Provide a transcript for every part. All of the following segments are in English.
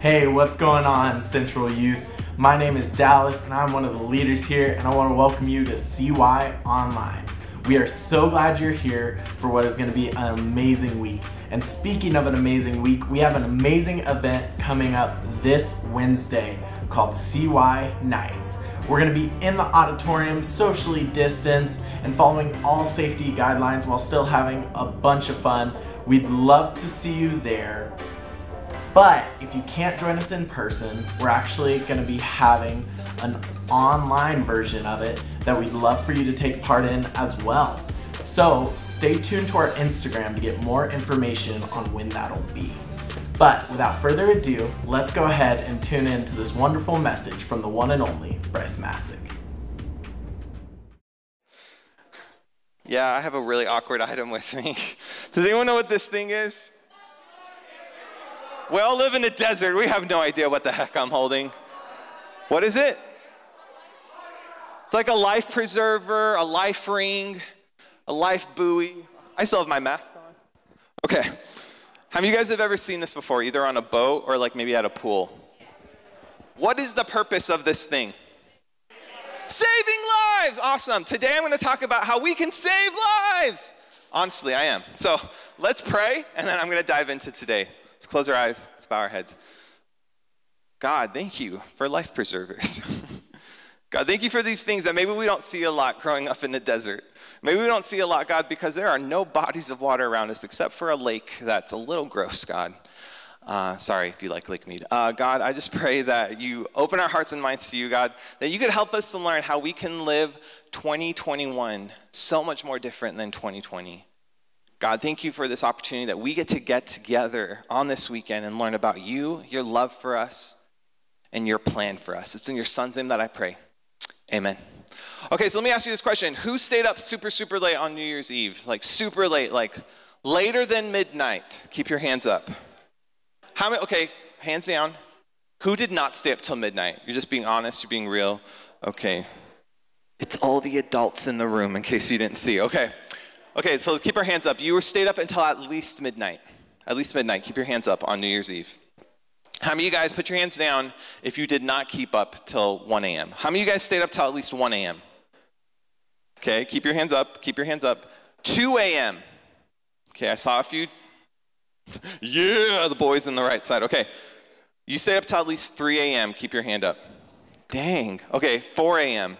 Hey, what's going on, Central Youth? My name is Dallas, and I'm one of the leaders here, and I want to welcome you to CY Online. We are so glad you're here for what is going to be an amazing week. And speaking of an amazing week, we have an amazing event coming up this Wednesday called CY Nights. We're going to be in the auditorium, socially distanced, and following all safety guidelines while still having a bunch of fun. We'd love to see you there. But if you can't join us in person, we're actually going to be having an online version of it that we'd love for you to take part in as well. So stay tuned to our Instagram to get more information on when that'll be. But without further ado, let's go ahead and tune in to this wonderful message from the one and only Bryce Massick. Yeah, I have a really awkward item with me. Does anyone know what this thing is? We all live in a desert. We have no idea what the heck I'm holding. What is it? It's like a life preserver, a life ring, a life buoy. I still have my mask on. Okay. Have you guys ever seen this before, either on a boat or like maybe at a pool? What is the purpose of this thing? Saving lives! Awesome. Today I'm going to talk about how we can save lives. Honestly, I am. So let's pray, and then I'm going to dive into today. Let's close our eyes. Let's bow our heads. God, thank you for life preservers. God, thank you for these things that maybe we don't see a lot growing up in the desert. Maybe we don't see a lot, God, because there are no bodies of water around us except for a lake that's a little gross, God. Sorry if you like lake mead. God, I just pray that you open our hearts and minds to you, God, that you could help us to learn how we can live 2021 so much more different than 2020. God, thank you for this opportunity that we get together on this weekend and learn about you, your love for us, and your plan for us. It's in your son's name that I pray. Amen. Okay, so let me ask you this question. Who stayed up super, super late on New Year's Eve? Like super late, like later than midnight? Keep your hands up. How many? Okay, hands down. Who did not stay up till midnight? You're just being honest, you're being real. Okay. It's all the adults in the room in case you didn't see. Okay. Okay, so keep our hands up. You were stayed up until at least midnight. At least midnight. Keep your hands up on New Year's Eve. How many of you guys put your hands down if you did not keep up till 1 a.m.? How many of you guys stayed up till at least 1 a.m.? Okay, keep your hands up. Keep your hands up. 2 a.m. Okay, I saw a few. Yeah, the boys on the right side. Okay, you stayed up till at least 3 a.m. Keep your hand up. Dang. Okay, 4 a.m.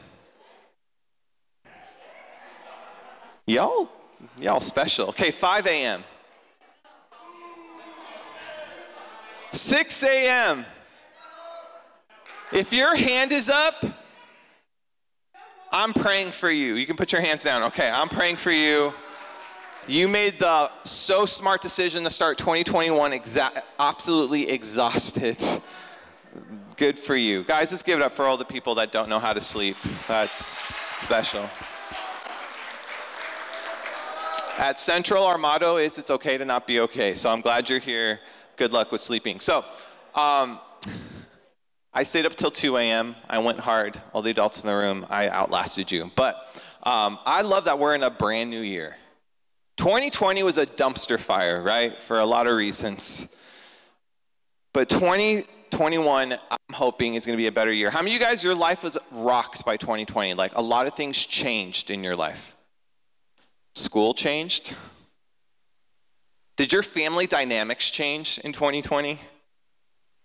Y'all special. Okay, 5 a.m. 6 a.m. If your hand is up, I'm praying for you. You can put your hands down. Okay, I'm praying for you. You made the so smart decision to start 2021 absolutely exhausted. Good for you. Guys, let's give it up for all the people that don't know how to sleep. That's special. At Central, our motto is it's okay to not be okay. So I'm glad you're here. Good luck with sleeping. So I stayed up till 2 a.m. I went hard. All the adults in the room, I outlasted you. But I love that we're in a brand new year. 2020 was a dumpster fire, right? For a lot of reasons. But 2021, I'm hoping is going to be a better year. How many of you guys, your life was rocked by 2020? Like a lot of things changed in your life. School changed. Did your family dynamics change in 2020?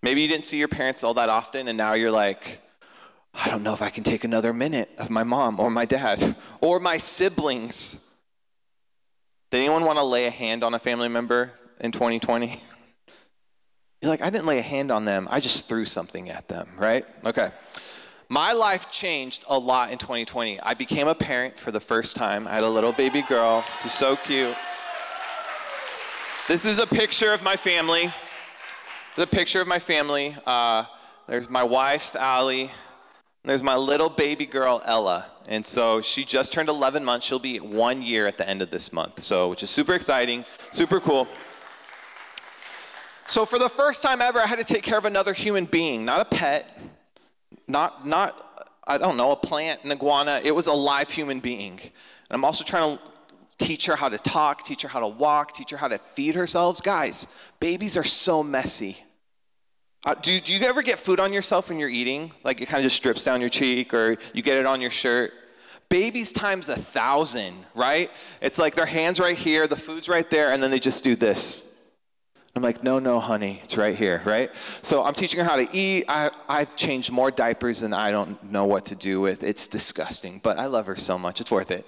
Maybe you didn't see your parents all that often, and now you're like, I don't know if I can take another minute of my mom or my dad or my siblings. Did anyone want to lay a hand on a family member in 2020? You're like, I didn't lay a hand on them. I just threw something at them, right? Okay. My life changed a lot in 2020. I became a parent for the first time. I had a little baby girl. She's so cute. This is a picture of my family. There's a picture of my family. There's my wife, Allie. There's my little baby girl, Ella. And so she just turned 11 months. She'll be 1 year at the end of this month. So, which is super exciting, super cool. So for the first time ever, I had to take care of another human being, not a pet. Not I don't know, a plant, an iguana. It was a live human being. And I'm also trying to teach her how to talk, teach her how to walk, teach her how to feed herself. Guys, babies are so messy. Do you ever get food on yourself when you're eating? Like it kind of just drips down your cheek, or you get it on your shirt? Babies times 1,000, right? It's like their hands right here, the food's right there, and then they just do this. I'm like, no, honey, it's right here, right? So I'm teaching her how to eat. I've changed more diapers than I don't know what to do with. It's disgusting, but I love her so much. It's worth it.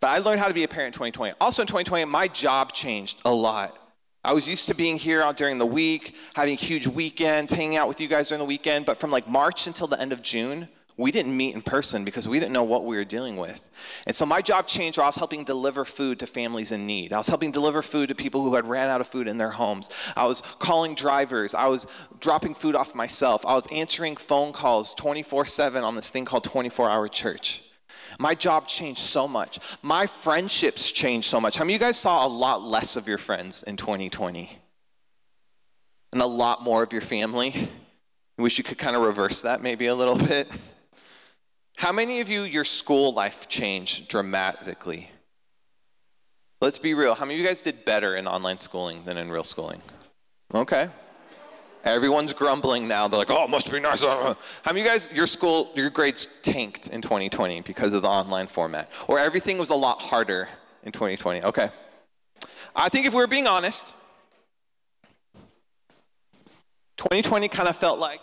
But I learned how to be a parent in 2020. Also in 2020, my job changed a lot. I was used to being here during the week, having huge weekends, hanging out with you guys during the weekend. But from like March until the end of June, we didn't meet in person because we didn't know what we were dealing with. And so my job changed where I was helping deliver food to families in need. I was helping deliver food to people who had ran out of food in their homes. I was calling drivers. I was dropping food off myself. I was answering phone calls 24/7 on this thing called 24-hour church. My job changed so much. My friendships changed so much. How many of you guys saw a lot less of your friends in 2020? And a lot more of your family? I wish you could kind of reverse that maybe a little bit. How many of you, your school life changed dramatically? Let's be real. How many of you guys did better in online schooling than in real schooling? Okay. Everyone's grumbling now. They're like, oh, it must be nice. How many of you guys, your grades tanked in 2020 because of the online format? Or everything was a lot harder in 2020? Okay. I think if we're being honest, 2020 kind of felt like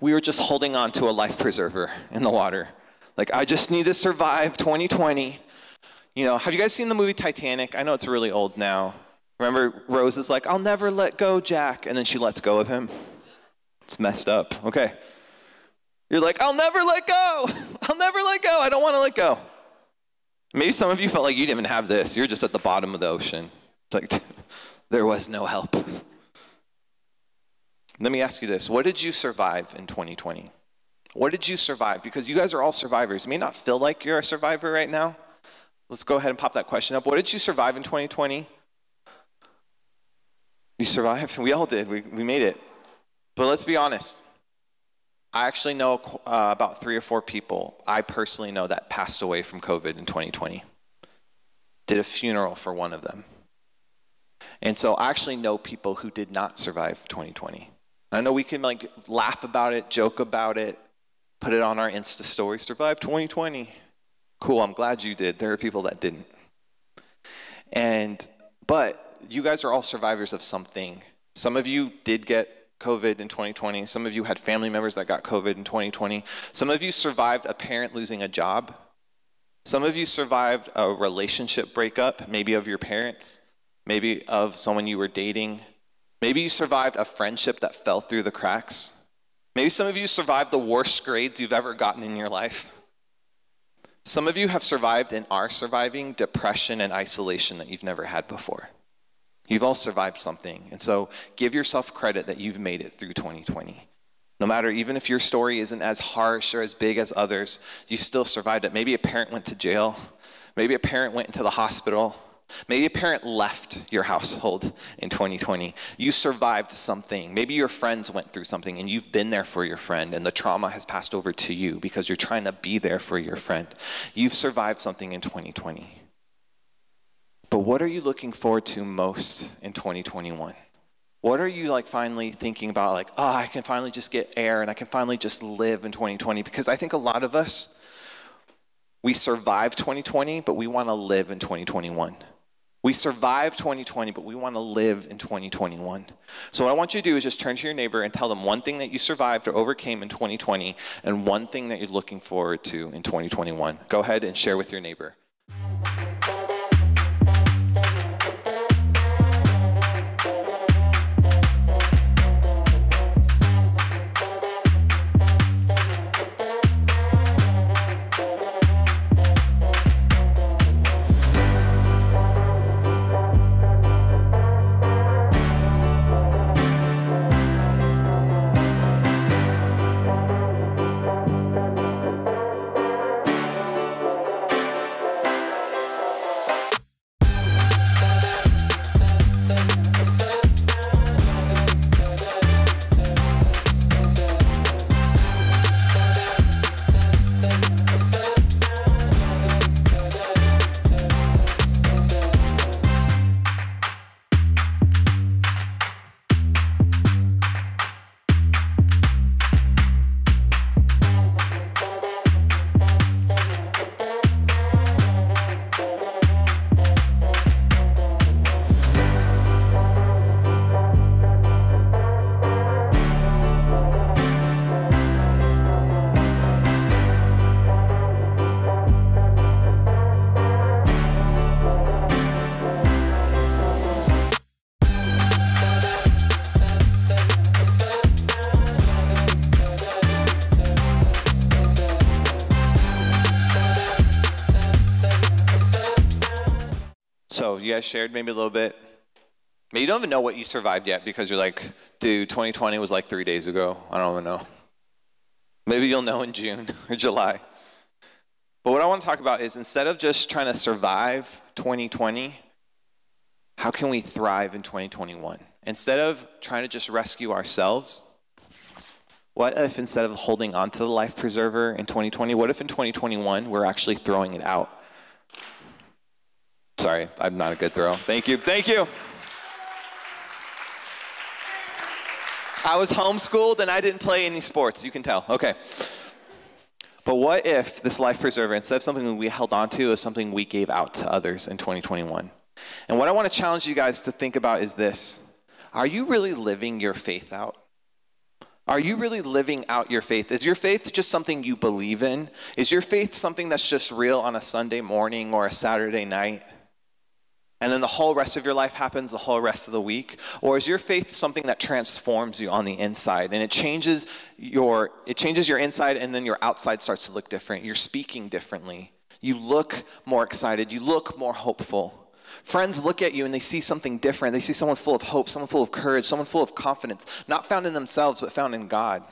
we were just holding on to a life preserver in the water. Like, I just need to survive 2020. You know, have you guys seen the movie Titanic? I know it's really old now. Remember, Rose is like, I'll never let go, Jack. And then she lets go of him. It's messed up. Okay. You're like, I'll never let go. I'll never let go. I don't want to let go. Maybe some of you felt like you didn't even have this. You're just at the bottom of the ocean. It's like, there was no help. Let me ask you this. What did you survive in 2020? What did you survive? Because you guys are all survivors. You may not feel like you're a survivor right now. Let's go ahead and pop that question up. What did you survive in 2020? You survived? We all did. We made it. But let's be honest. I actually know about 3 or 4 people I personally know that passed away from COVID in 2020. Did a funeral for one of them. And so I actually know people who did not survive 2020. I know we can like laugh about it, joke about it, put it on our Insta story, survive 2020. Cool, I'm glad you did. There are people that didn't. But you guys are all survivors of something. Some of you did get COVID in 2020. Some of you had family members that got COVID in 2020. Some of you survived a parent losing a job. Some of you survived a relationship breakup, maybe of your parents, maybe of someone you were dating. Maybe you survived a friendship that fell through the cracks. Maybe some of you survived the worst grades you've ever gotten in your life. Some of you have survived and are surviving depression and isolation that you've never had before. You've all survived something. And so give yourself credit that you've made it through 2020. No matter, even if your story isn't as harsh or as big as others, you still survived it. Maybe a parent went to jail. Maybe a parent went into the hospital. Maybe a parent left your household in 2020. You survived something. Maybe your friends went through something and you've been there for your friend and the trauma has passed over to you because you're trying to be there for your friend. You've survived something in 2020. But what are you looking forward to most in 2021? What are you like finally thinking about, like, oh, I can finally just get air and I can finally just live in 2020? Because I think a lot of us, we survived 2020, but we want to live in 2021. We survived 2020, but we want to live in 2021. So what I want you to do is just turn to your neighbor and tell them one thing that you survived or overcame in 2020 and one thing that you're looking forward to in 2021. Go ahead and share with your neighbor. So you guys shared maybe a little bit. Maybe you don't even know what you survived yet because you're like, dude, 2020 was like 3 days ago. I don't even know. Maybe you'll know in June or July. But what I want to talk about is instead of just trying to survive 2020, how can we thrive in 2021? Instead of trying to just rescue ourselves, what if instead of holding on to the life preserver in 2020, what if in 2021 we're actually throwing it out? Sorry, I'm not a good throw. Thank you. Thank you. I was homeschooled and I didn't play any sports. You can tell. Okay. But what if this life preserver, instead of something we held on to, is something we gave out to others in 2021? And what I want to challenge you guys to think about is this. Are you really living your faith out? Are you really living out your faith? Is your faith just something you believe in? Is your faith something that's just real on a Sunday morning or a Saturday night? And then the whole rest of your life happens the whole rest of the week? Or is your faith something that transforms you on the inside and it changes your inside and then your outside starts to look different? You're speaking differently. You look more excited. You look more hopeful. Friends look at you and they see something different. They see someone full of hope, someone full of courage, someone full of confidence, not found in themselves but found in God.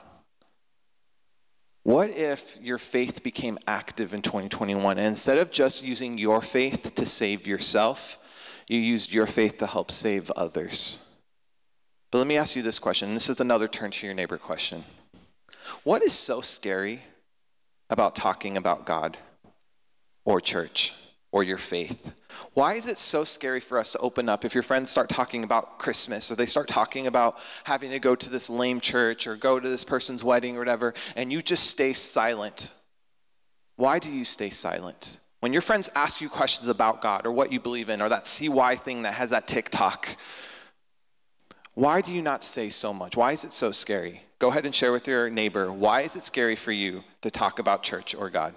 What if your faith became active in 2021 and instead of just using your faith to save yourself, you used your faith to help save others? But let me ask you this question. This is another turn to your neighbor question. What is so scary about talking about God or church or your faith? Why is it so scary for us to open up if your friends start talking about Christmas or they start talking about having to go to this lame church or go to this person's wedding or whatever, and you just stay silent? Why do you stay silent? When your friends ask you questions about God or what you believe in or that CY thing that has that Tik-Tok, why do you not say so much? Why is it so scary? Go ahead and share with your neighbor, why is it scary for you to talk about church or God?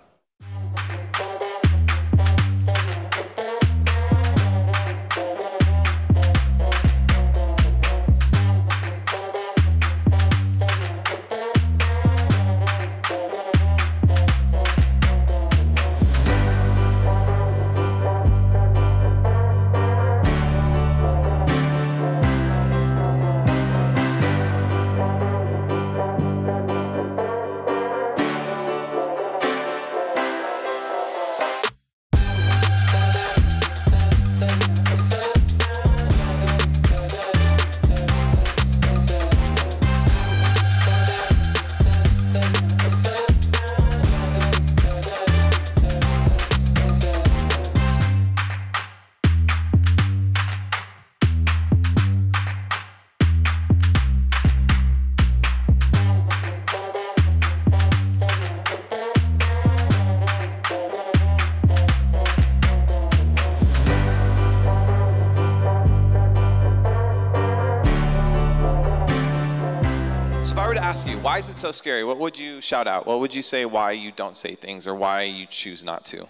Ask you, why is it so scary? What would you shout out? What would you say why you don't say things or why you choose not to?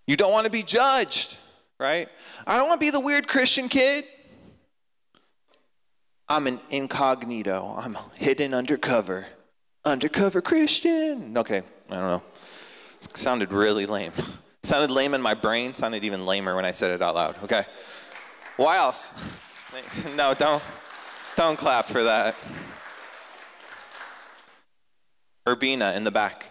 You don't want to be judged, right? I don't want to be the weird Christian kid. I'm an incognito. I'm hidden undercover. Undercover Christian. Okay, I don't know. It sounded really lame. It sounded lame in my brain. Sounded even lamer when I said it out loud. Okay. Why else? No, don't clap for that. Urbina in the back.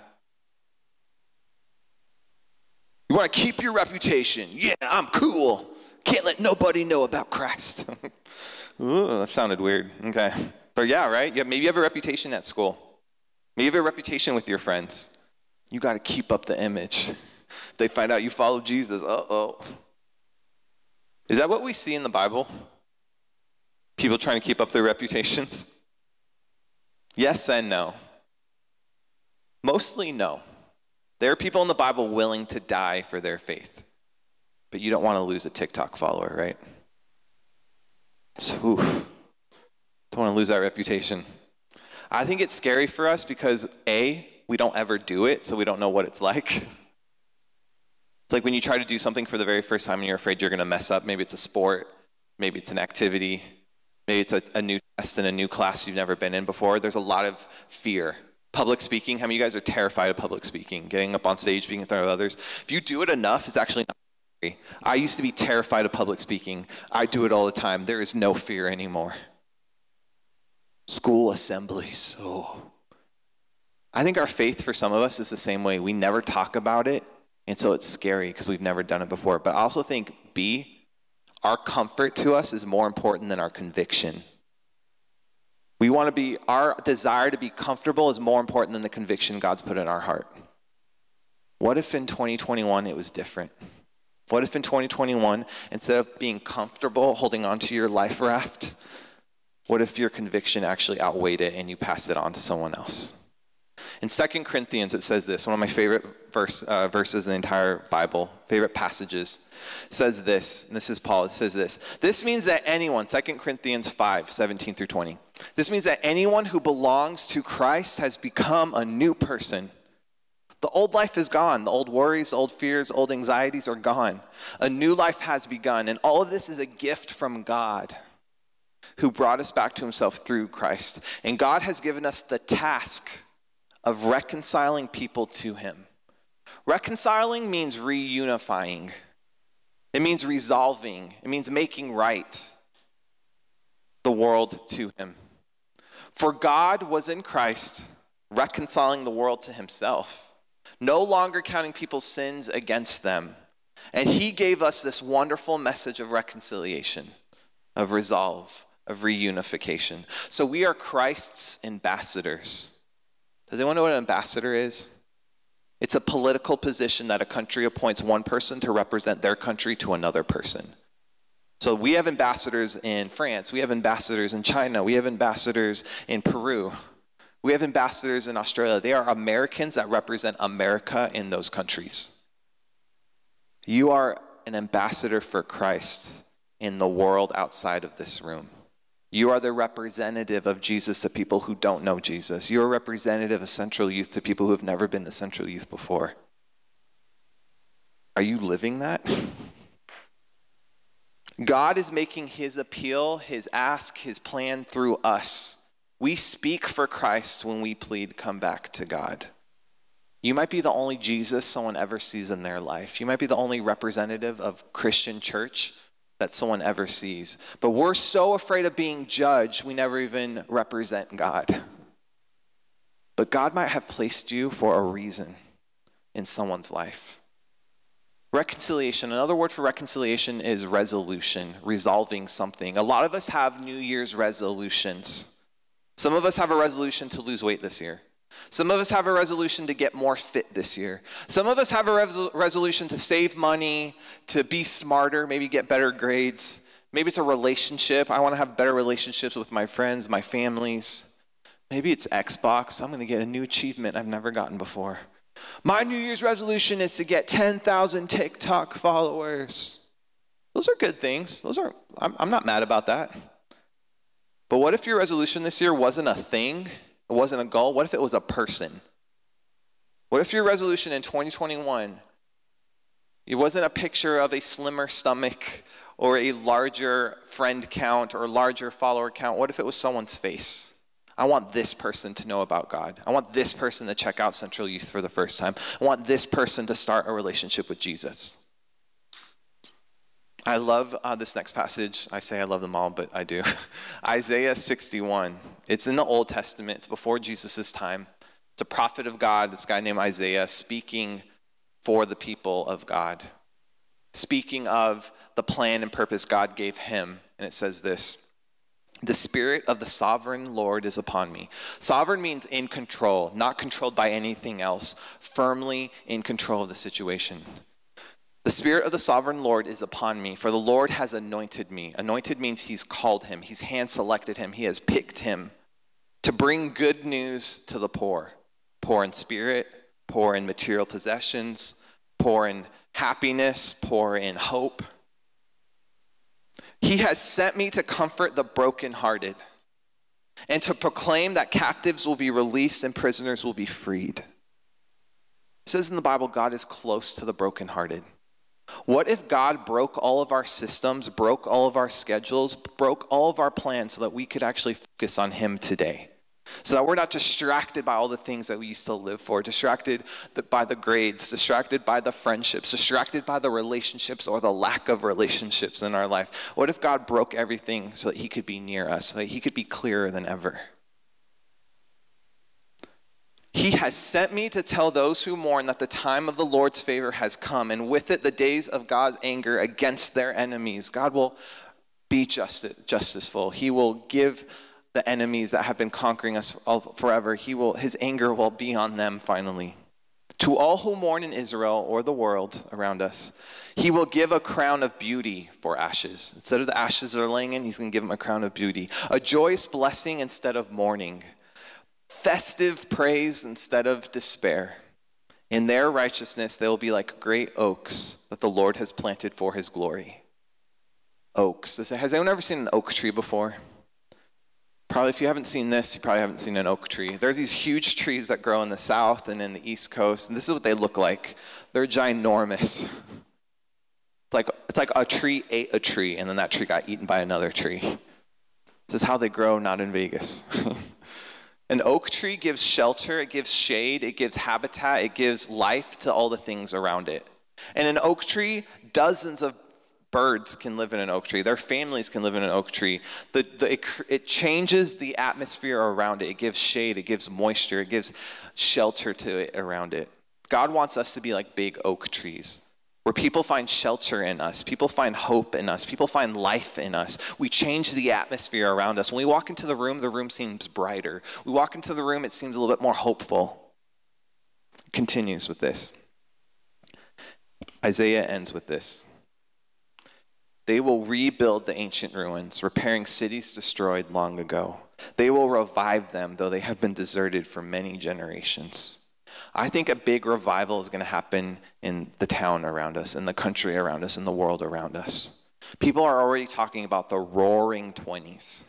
You want to keep your reputation. Yeah, I'm cool. Can't let nobody know about Christ. Ooh, that sounded weird. Okay. But yeah, right? Yeah, maybe you have a reputation at school. Maybe you have a reputation with your friends. You got to keep up the image. If they find out you follow Jesus, uh-oh. Is that what we see in the Bible? People trying to keep up their reputations? Yes and no. Mostly no. There are people in the Bible willing to die for their faith. But you don't want to lose a TikTok follower, right? So, don't want to lose that reputation. I think it's scary for us because A, we don't ever do it, so we don't know what it's like. It's like when you try to do something for the very first time and you're afraid you're going to mess up. Maybe it's a sport, maybe it's an activity, maybe it's a new test in a new class you've never been in before. There's a lot of fear. Public speaking, how many of you guys are terrified of public speaking? Getting up on stage, being in front of others. If you do it enough, it's actually not I used to be terrified of public speaking. I do it all the time. There is no fear anymore. School assemblies. Oh. I think our faith for some of us is the same way. We never talk about it, and so it's scary because we've never done it before. But I also think, our comfort to us is more important than our conviction. Our desire to be comfortable is more important than the conviction God's put in our heart. What if in 2021 it was different? What if in 2021, instead of being comfortable holding on to your life raft, what if your conviction actually outweighed it and you passed it on to someone else? In 2 Corinthians, it says this, one of my favorite verses in the entire Bible, favorite passages, says this, and this is Paul, it says this. This means that anyone, 2 Corinthians 5, 17 through 20, this means that anyone who belongs to Christ has become a new person. The old life is gone. The old worries, old fears, old anxieties are gone. A new life has begun, and all of this is a gift from God, who brought us back to himself through Christ. And God has given us the task of reconciling people to him. Reconciling means reunifying. It means resolving. It means making right the world to him. For God was in Christ, reconciling the world to himself, no longer counting people's sins against them. And he gave us this wonderful message of reconciliation, of resolve, of reunification. So we are Christ's ambassadors. Does anyone know what an ambassador is? It's a political position that a country appoints one person to represent their country to another person. So we have ambassadors in France. We have ambassadors in China. We have ambassadors in Peru. We have ambassadors in Australia. They are Americans that represent America in those countries. You are an ambassador for Christ in the world outside of this room. You are the representative of Jesus to people who don't know Jesus. You're a representative of Central Youth to people who have never been to Central Youth before. Are you living that? God is making his appeal, his ask, his plan through us. We speak for Christ when we plead, come back to God. You might be the only Jesus someone ever sees in their life. You might be the only representative of Christian church that someone ever sees. But we're so afraid of being judged, we never even represent God. But God might have placed you for a reason in someone's life. Reconciliation, another word for reconciliation is resolution, resolving something. A lot of us have New Year's resolutions. Some of us have a resolution to lose weight this year. Some of us have a resolution to get more fit this year. Some of us have a resolution to save money, to be smarter, maybe get better grades. Maybe it's a relationship. I want to have better relationships with my friends, my families. Maybe it's Xbox. I'm going to get a new achievement I've never gotten before. My New Year's resolution is to get 10,000 TikTok followers. Those are good things. I'm not mad about that. But what if your resolution this year wasn't a thing? It wasn't a goal? What if it was a person? What if your resolution in 2021, it wasn't a picture of a slimmer stomach or a larger friend count or larger follower count? What if it was someone's face? I want this person to know about God. I want this person to check out Central Youth for the first time. I want this person to start a relationship with Jesus. I love this next passage. I say I love them all, but I do. Isaiah 61. It's in the Old Testament. It's before Jesus' time. It's a prophet of God, this guy named Isaiah, speaking for the people of God, speaking of the plan and purpose God gave him. And it says this: the Spirit of the sovereign Lord is upon me. Sovereign means in control, not controlled by anything else, firmly in control of the situation. The Spirit of the sovereign Lord is upon me, for the Lord has anointed me. Anointed means he's called him. He's hand-selected him. He has picked him to bring good news to the poor. Poor in spirit, poor in material possessions, poor in happiness, poor in hope. He has sent me to comfort the brokenhearted and to proclaim that captives will be released and prisoners will be freed. It says in the Bible, God is close to the brokenhearted. What if God broke all of our systems, broke all of our schedules, broke all of our plans so that we could actually focus on him today? so that we're not distracted by all the things that we used to live for, distracted by the grades, distracted by the friendships, distracted by the relationships or the lack of relationships in our life. What if God broke everything so that he could be near us, so that he could be clearer than ever? He has sent me to tell those who mourn that the time of the Lord's favor has come, and with it the days of God's anger against their enemies. God will be justiceful. He will give the enemies that have been conquering us all forever. His anger will be on them finally. To all who mourn in Israel or the world around us, he will give a crown of beauty for ashes. Instead of the ashes they're laying in, he's going to give them a crown of beauty. A joyous blessing instead of mourning. Festive praise instead of despair. In their righteousness, they will be like great oaks that the Lord has planted for his glory. Oaks. Has anyone ever seen an oak tree before? Probably if you haven't seen this, you probably haven't seen an oak tree. There's these huge trees that grow in the south and in the east coast, and this is what they look like. They're ginormous. It's like a tree ate a tree, and then that tree got eaten by another tree. This is how they grow, not in Vegas. An oak tree gives shelter, it gives shade, it gives habitat, it gives life to all the things around it. And an oak tree, dozens of birds can live in an oak tree. Their families can live in an oak tree. It changes the atmosphere around it. It gives shade, it gives moisture, it gives shelter to it around it. God wants us to be like big oak trees, where people find shelter in us, people find hope in us, people find life in us. We change the atmosphere around us. When we walk into the room seems brighter. We walk into the room, it seems a little bit more hopeful. It continues with this. Isaiah ends with this. They will rebuild the ancient ruins, repairing cities destroyed long ago. They will revive them, though they have been deserted for many generations. I think a big revival is going to happen in the town around us, in the country around us, in the world around us. People are already talking about the roaring 20s.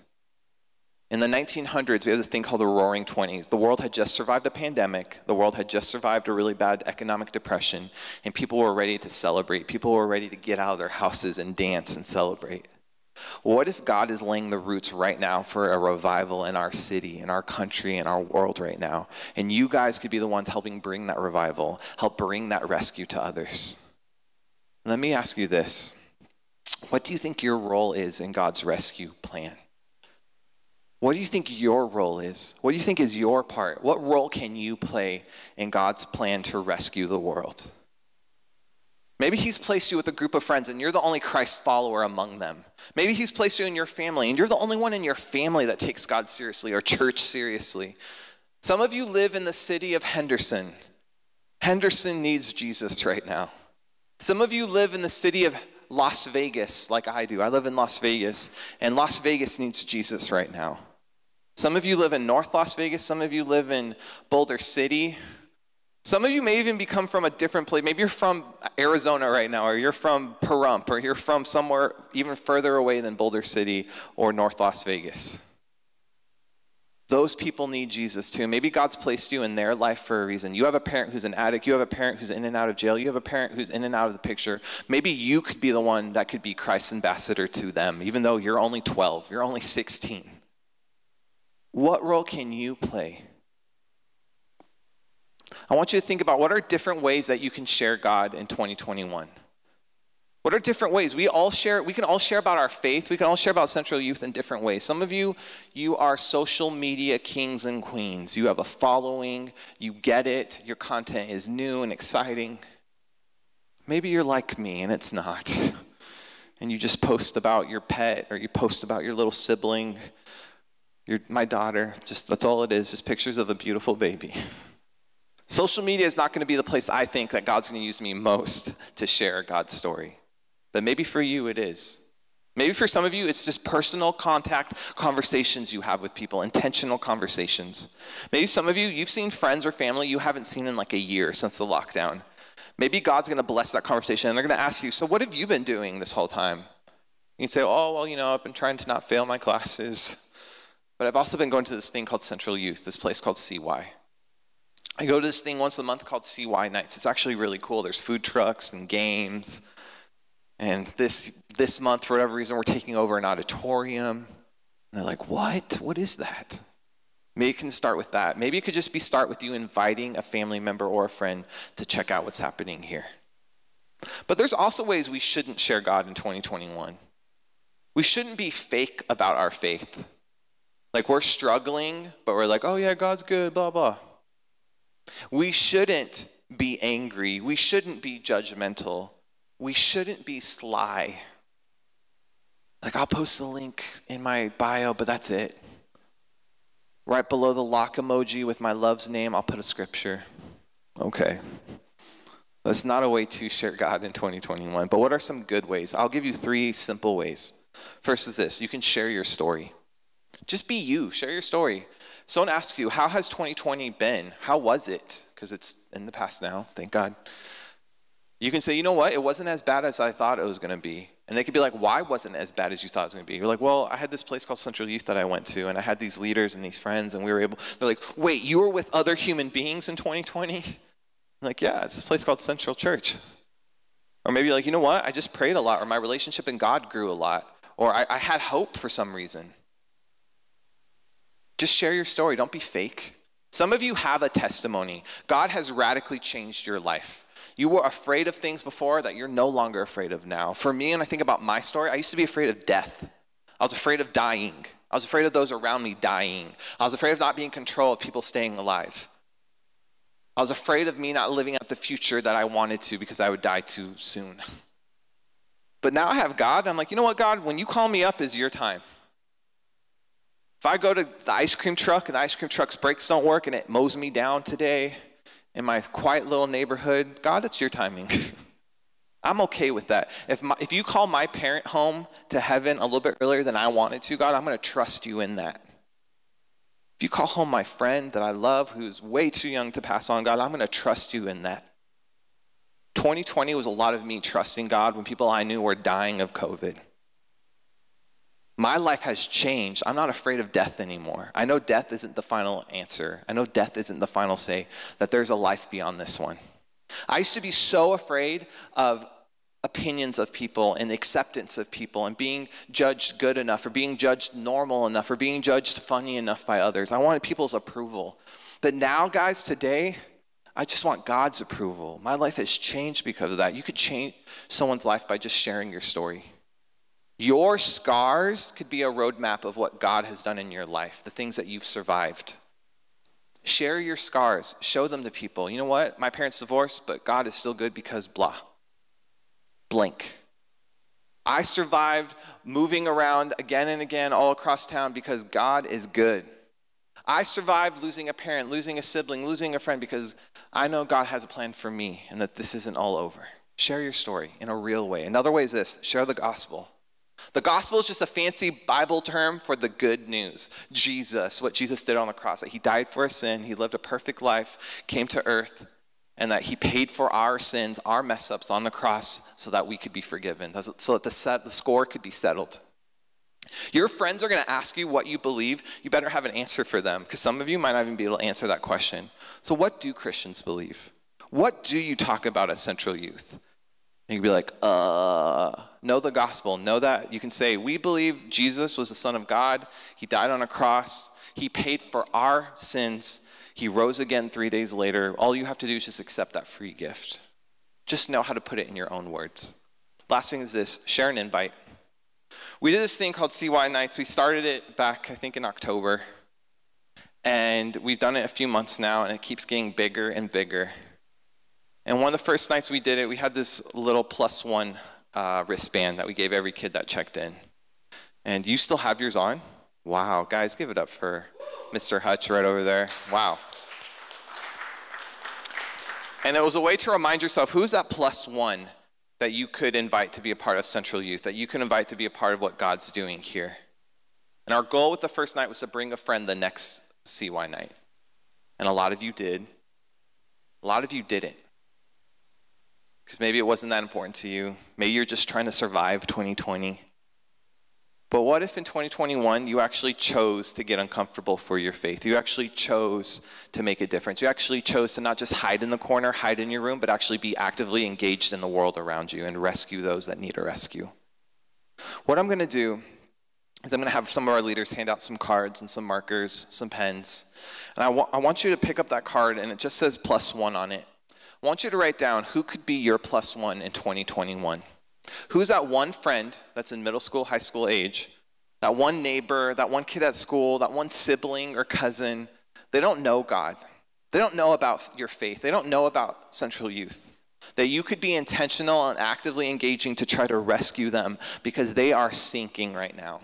In the 1900s, we had this thing called the roaring 20s. The world had just survived a pandemic. The world had just survived a really bad economic depression, and people were ready to celebrate. People were ready to get out of their houses and dance and celebrate. What if God is laying the roots right now for a revival in our city, in our country, in our world right now? And you guys could be the ones helping bring that revival, help bring that rescue to others. Let me ask you this. What do you think your role is in God's rescue plan? What do you think your role is? What do you think is your part? What role can you play in God's plan to rescue the world? Maybe he's placed you with a group of friends and you're the only Christ follower among them. Maybe he's placed you in your family and you're the only one in your family that takes God seriously or church seriously. Some of you live in the city of Henderson. Henderson needs Jesus right now. Some of you live in the city of Las Vegas like I do. I live in Las Vegas, and Las Vegas needs Jesus right now. Some of you live in North Las Vegas. Some of you live in Boulder City. Some of you may even come from a different place. Maybe you're from Arizona right now, or you're from Pahrump, or you're from somewhere even further away than Boulder City or North Las Vegas. Those people need Jesus too. Maybe God's placed you in their life for a reason. You have a parent who's an addict. You have a parent who's in and out of jail. You have a parent who's in and out of the picture. Maybe you could be the one that could be Christ's ambassador to them, even though you're only 12, you're only 16. What role can you play? I want you to think about what are different ways that you can share God in 2021. What are different ways? We can all share about our faith. We can all share about Central Youth in different ways. Some of you are social media kings and queens. You have a following. You get it. Your content is new and exciting. Maybe you're like me and it's not. And you just post about your pet, or you post about your little sibling, my daughter. Just that's all it is, just pictures of a beautiful baby. Social media is not going to be the place I think that God's going to use me most to share God's story. But maybe for you it is. Maybe for some of you it's just personal contact conversations you have with people, intentional conversations. Maybe some of you, you've seen friends or family you haven't seen in like a year since the lockdown. Maybe God's going to bless that conversation and they're going to ask you, so what have you been doing this whole time? You can say, oh, well, I've been trying to not fail my classes. But I've also been going to this thing called Central Youth, this place called CY. I go to this thing once a month called CY Nights. It's actually really cool. There's food trucks and games. And this month, for whatever reason, we're taking over an auditorium. And they're like, what? What is that? Maybe it can start with that. Maybe it could just start with you inviting a family member or a friend to check out what's happening here. But there's also ways we shouldn't share God in 2021. We shouldn't be fake about our faith. Like we're struggling, but we're like, oh yeah, God's good, blah, blah. We shouldn't be angry. We shouldn't be judgmental. We shouldn't be sly. Like I'll post the link in my bio, but that's it. Right below the lock emoji with my love's name, I'll put a scripture. Okay. That's not a way to share God in 2021. But what are some good ways? I'll give you 3 simple ways. First is this. You can share your story. Just be you. Share your story. If someone asks you, how has 2020 been? How was it? Because it's in the past now, thank God. You can say, you know what? It wasn't as bad as I thought it was going to be. And they could be like, why wasn't it as bad as you thought it was going to be? You're like, well, I had this place called Central Youth that I went to, and I had these leaders and these friends, and we were able, they're like, wait, you were with other human beings in 2020? I'm like, yeah, it's this place called Central Church. Or maybe like, you know what? I just prayed a lot, or my relationship in God grew a lot, or I had hope for some reason. Just share your story. Don't be fake. Some of you have a testimony. God has radically changed your life. You were afraid of things before that you're no longer afraid of now. For me, and I think about my story, I used to be afraid of death. I was afraid of dying. I was afraid of those around me dying. I was afraid of not being in control of people staying alive. I was afraid of me not living out the future that I wanted to because I would die too soon. But now I have God. I'm like, you know what, God? When you call me up is your time. If I go to the ice cream truck and the ice cream truck's brakes don't work and it mows me down today in my quiet little neighborhood, God, it's your timing. I'm okay with that. If you call my parent home to heaven a little bit earlier than I wanted to, God, I'm going to trust you in that. If you call home my friend that I love who's way too young to pass on, God, I'm going to trust you in that. 2020 was a lot of me trusting God when people I knew were dying of COVID. My life has changed. I'm not afraid of death anymore. I know death isn't the final answer. I know death isn't the final say, that there's a life beyond this one. I used to be so afraid of opinions of people and acceptance of people and being judged good enough or being judged normal enough or being judged funny enough by others. I wanted people's approval. But now, guys, today, I just want God's approval. My life has changed because of that. You could change someone's life by just sharing your story. Your scars could be a roadmap of what God has done in your life, the things that you've survived. Share your scars. Show them to people. You know what? My parents divorced, but God is still good because blah. Blank. I survived moving around again and again all across town because God is good. I survived losing a parent, losing a sibling, losing a friend because I know God has a plan for me and that this isn't all over. Share your story in a real way. Another way is this: share the gospel. The gospel is just a fancy Bible term for the good news. Jesus, what Jesus did on the cross, that he died for our sin, he lived a perfect life, came to earth, and that he paid for our sins, our mess ups on the cross so that we could be forgiven, so that the score could be settled. Your friends are going to ask you what you believe. You better have an answer for them, because some of you might not even be able to answer that question. So what do Christians believe? What do you talk about at Central Youth? You can be like, know the gospel. Know that. You can say, we believe Jesus was the Son of God. He died on a cross. He paid for our sins. He rose again 3 days later. All you have to do is just accept that free gift. Just know how to put it in your own words. Last thing is this: share an invite. We did this thing called CY Nights. We started it back, I think, in October. And we've done it a few months now, and it keeps getting bigger and bigger. And one of the first nights we did it, we had this little +1 wristband that we gave every kid that checked in. And you still have yours on? Wow, guys, give it up for Mr. Hutch right over there. Wow. And it was a way to remind yourself, who's that +1 that you could invite to be a part of Central Youth, that you can invite to be a part of what God's doing here. And our goal with the first night was to bring a friend the next CY night. And a lot of you did. A lot of you didn't. Because maybe it wasn't that important to you. Maybe you're just trying to survive 2020. But what if in 2021 you actually chose to get uncomfortable for your faith? You actually chose to make a difference. You actually chose to not just hide in the corner, hide in your room, but actually be actively engaged in the world around you and rescue those that need a rescue. What I'm going to do is I'm going to have some of our leaders hand out some cards and some markers, some pens. And I want you to pick up that card, and it just says +1 on it. I want you to write down who could be your +1 in 2021. Who's that one friend that's in middle school, high school age, that one neighbor, that one kid at school, that one sibling or cousin? They don't know God. They don't know about your faith. They don't know about Central Youth. That you could be intentional and actively engaging to try to rescue them because they are sinking right now.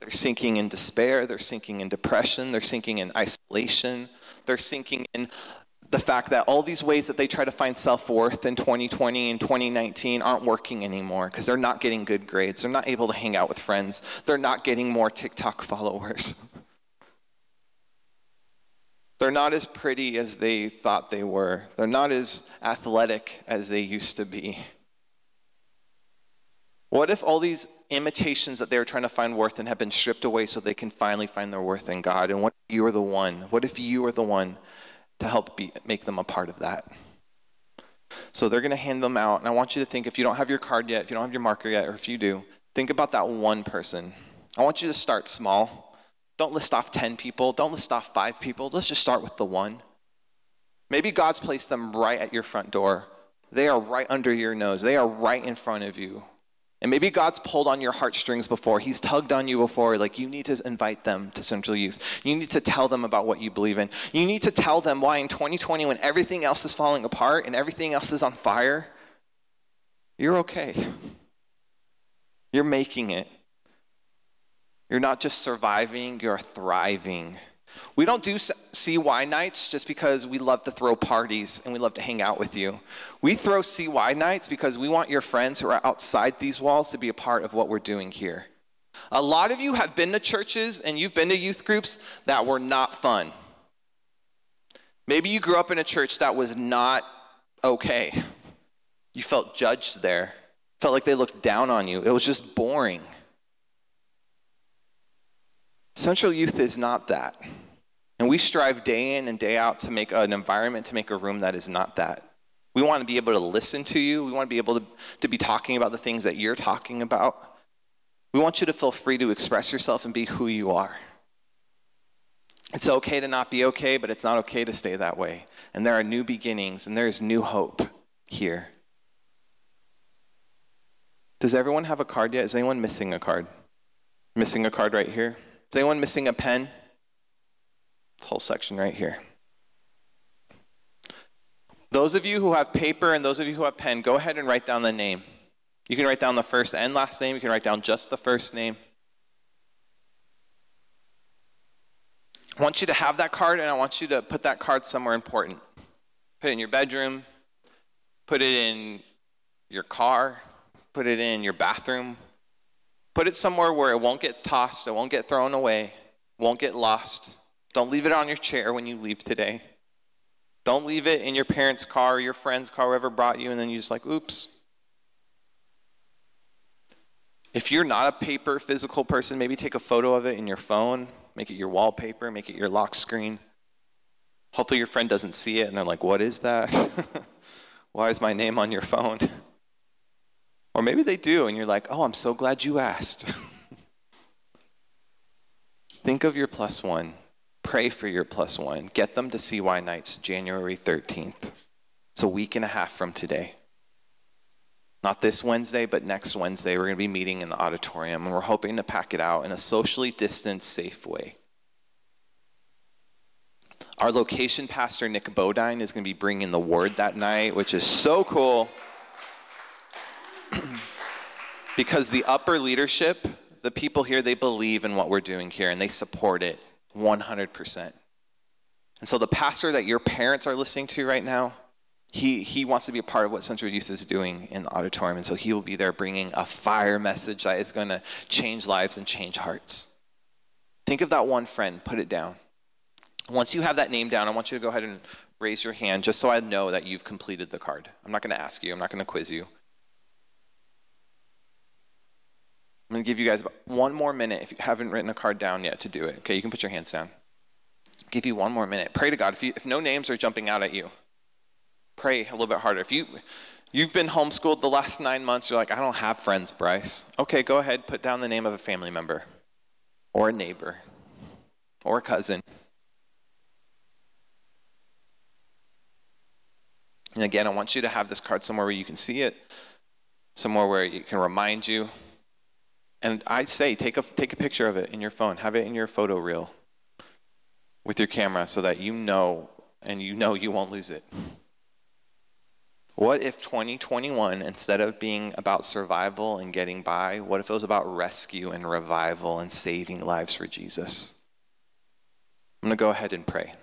They're sinking in despair. They're sinking in depression. They're sinking in isolation. They're sinking in the fact that all these ways that they try to find self-worth in 2020 and 2019 aren't working anymore because they're not getting good grades. They're not able to hang out with friends. They're not getting more TikTok followers. They're not as pretty as they thought they were. They're not as athletic as they used to be. What if all these imitations that they were trying to find worth in have been stripped away so they can finally find their worth in God? And what if you are the one? What if you are the one to help make them a part of that? So they're going to hand them out. And I want you to think, if you don't have your card yet, if you don't have your marker yet, or if you do, think about that one person. I want you to start small. Don't list off 10 people. Don't list off 5 people. Let's just start with the one. Maybe God's placed them right at your front door. They are right under your nose. They are right in front of you. And maybe God's pulled on your heartstrings before. He's tugged on you before. Like, you need to invite them to Central Youth. You need to tell them about what you believe in. You need to tell them why in 2020, when everything else is falling apart and everything else is on fire, you're okay. You're making it. You're not just surviving, you're thriving. We don't do CY nights just because we love to throw parties and we love to hang out with you. We throw CY nights because we want your friends who are outside these walls to be a part of what we're doing here. A lot of you have been to churches and you've been to youth groups that were not fun. Maybe you grew up in a church that was not okay. You felt judged there. Felt like they looked down on you. It was just boring. Central Youth is not that. And we strive day in and day out to make an environment, to make a room that is not that. We want to be able to listen to you. We want to be able to be talking about the things that you're talking about. We want you to feel free to express yourself and be who you are. It's okay to not be okay, but it's not okay to stay that way. And there are new beginnings, and there is new hope here. Does everyone have a card yet? Is anyone missing a card? Missing a card right here? Is anyone missing a pen? This whole section right here. Those of you who have paper and those of you who have pen, go ahead and write down the name. You can write down the first and last name. You can write down just the first name. I want you to have that card, and I want you to put that card somewhere important. Put it in your bedroom. Put it in your car. Put it in your bathroom. Put it somewhere where it won't get tossed, it won't get thrown away, won't get lost. Don't leave it on your chair when you leave today. Don't leave it in your parents' car or your friend's car, whoever brought you, and then you just like, oops. If you're not a paper, physical person, maybe take a photo of it in your phone, make it your wallpaper, make it your lock screen. Hopefully your friend doesn't see it and they're like, what is that? Why is my name on your phone? Or maybe they do, and you're like, oh, I'm so glad you asked. Think of your +1. Pray for your +1. Get them to CY nights January 13th. It's a week and a half from today. Not this Wednesday, but next Wednesday. We're going to be meeting in the auditorium, and we're hoping to pack it out in a socially distanced, safe way. Our location pastor, Nick Bodine, is going to be bringing the word that night, which is so cool. Because the upper leadership, the people here, they believe in what we're doing here and they support it 100%. And so the pastor that your parents are listening to right now, he wants to be a part of what Central Youth is doing in the auditorium. And so he will be there bringing a fire message that is going to change lives and change hearts. Think of that one friend, put it down. Once you have that name down, I want you to go ahead and raise your hand just so I know that you've completed the card. I'm not going to ask you. I'm not going to quiz you. I'm going to give you guys about 1 more minute if you haven't written a card down yet to do it. Okay, you can put your hands down. Give you 1 more minute. Pray to God. If no names are jumping out at you, pray a little bit harder. If You've been homeschooled the last 9 months. You're like, I don't have friends, Bryce. Okay, go ahead, put down the name of a family member or a neighbor or a cousin. And again, I want you to have this card somewhere where you can see it, somewhere where it can remind you. And I say, take a picture of it in your phone. Have it in your photo reel with your camera so that you know you won't lose it. What if 2021, instead of being about survival and getting by, what if it was about rescue and revival and saving lives for Jesus? I'm going to go ahead and pray.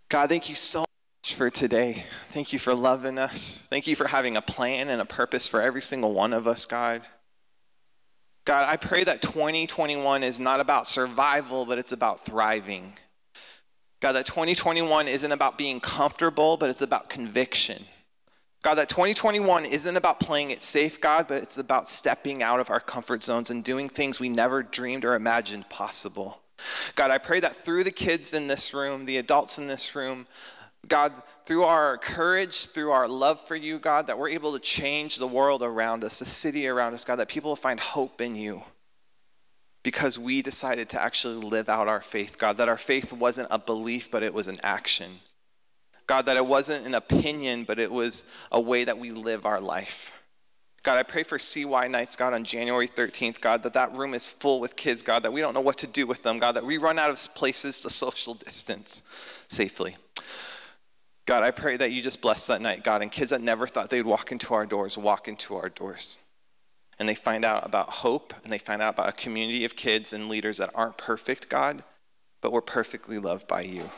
God, thank you so much for today. Thank you for loving us. Thank you for having a plan and a purpose for every single one of us, God. God, I pray that 2021 is not about survival, but it's about thriving. God, that 2021 isn't about being comfortable, but it's about conviction. God, that 2021 isn't about playing it safe, God, but it's about stepping out of our comfort zones and doing things we never dreamed or imagined possible. God, I pray that through the kids in this room, the adults in this room, God, through our courage, through our love for you, God, that we're able to change the world around us, the city around us, God, that people will find hope in you. Because we decided to actually live out our faith, God, that our faith wasn't a belief, but it was an action. God, that it wasn't an opinion, but it was a way that we live our life. God, I pray for CY nights, God, on January 13th, God, that room is full with kids, God, that we don't know what to do with them, God, that we run out of places to social distance safely. God, I pray that you just bless that night, God, and kids that never thought they'd walk into our doors, walk into our doors. And they find out about hope, and they find out about a community of kids and leaders that aren't perfect, God, but we're perfectly loved by you.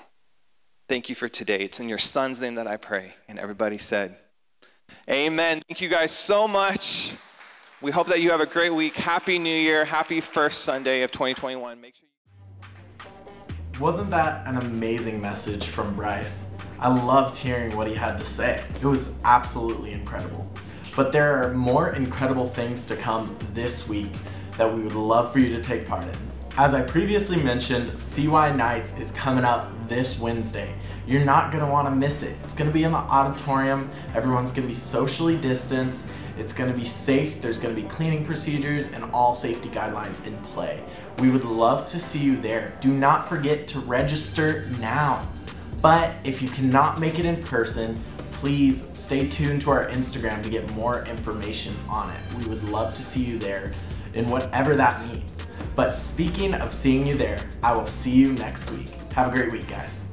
Thank you for today. It's in your son's name that I pray. And everybody said, amen. Thank you guys so much. We hope that you have a great week. Happy New Year. Happy first Sunday of 2021. Make sure Wasn't that an amazing message from Bryce? I loved hearing what he had to say. It was absolutely incredible. But there are more incredible things to come this week that we would love for you to take part in. As I previously mentioned, CY Nights is coming up this Wednesday. You're not gonna wanna miss it. It's gonna be in the auditorium. Everyone's gonna be socially distanced. It's gonna be safe. There's gonna be cleaning procedures and all safety guidelines in play. We would love to see you there. Do not forget to register now. But if you cannot make it in person, please stay tuned to our Instagram to get more information on it. We would love to see you there in whatever that means. But speaking of seeing you there, I will see you next week. Have a great week, guys.